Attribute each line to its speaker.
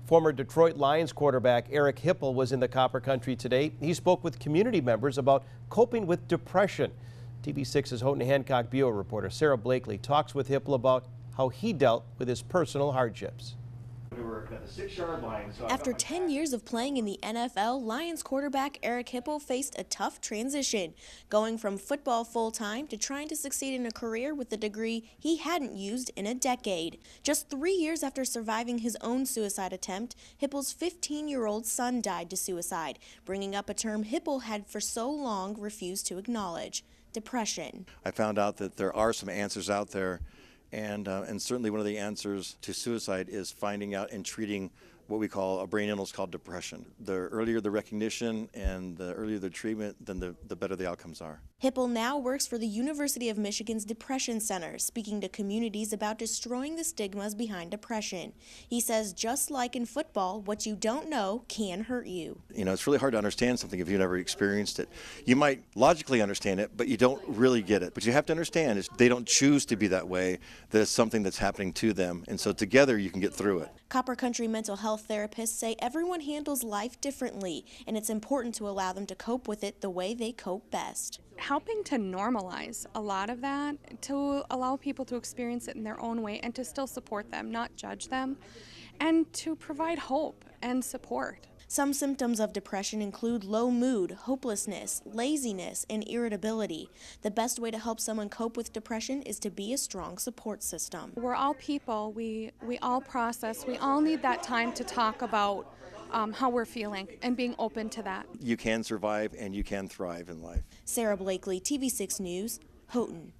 Speaker 1: Former Detroit Lions quarterback Eric Hipple was in the Copper Country today. He spoke with community members about coping with depression. TV6's Houghton Hancock Bureau reporter Sarah Blakely talks with Hipple about how he dealt with his personal hardships.
Speaker 2: After 10 years of playing in the NFL, Lions quarterback Eric Hipple faced a tough transition, going from football full-time to trying to succeed in a career with a degree he hadn't used in a decade. Just 3 years after surviving his own suicide attempt, Hipple's 15-year-old son died to suicide, bringing up a term Hipple had for so long refused to acknowledge: depression.
Speaker 3: I found out that there are some answers out there. And certainly one of the answers to suicide is finding out and treating what we call a brain illness called depression. The earlier the recognition and the earlier the treatment, then the better the outcomes are.
Speaker 2: Hipple now works for the University of Michigan's Depression Center, speaking to communities about destroying the stigmas behind depression. He says just like in football, what you don't know can hurt you.
Speaker 3: You know, it's really hard to understand something if you've never experienced it. You might logically understand it, but you don't really get it. But you have to understand is they don't choose to be that way, that it's something that's happening to them. And so together you can get through it.
Speaker 2: Copper Country mental health therapists say everyone handles life differently, and it's important to allow them to cope with it the way they cope best.
Speaker 4: Helping to normalize a lot of that, to allow people to experience it in their own way and to still support them, not judge them, and to provide hope and support.
Speaker 2: Some symptoms of depression include low mood, hopelessness, laziness, and irritability. The best way to help someone cope with depression is to be a strong support system.
Speaker 4: We're all people, we all process, we all need that time to talk about how we're feeling and being open to that.
Speaker 3: You can survive and you can thrive in life.
Speaker 2: Sarah Blakely, TV6 News, Houghton.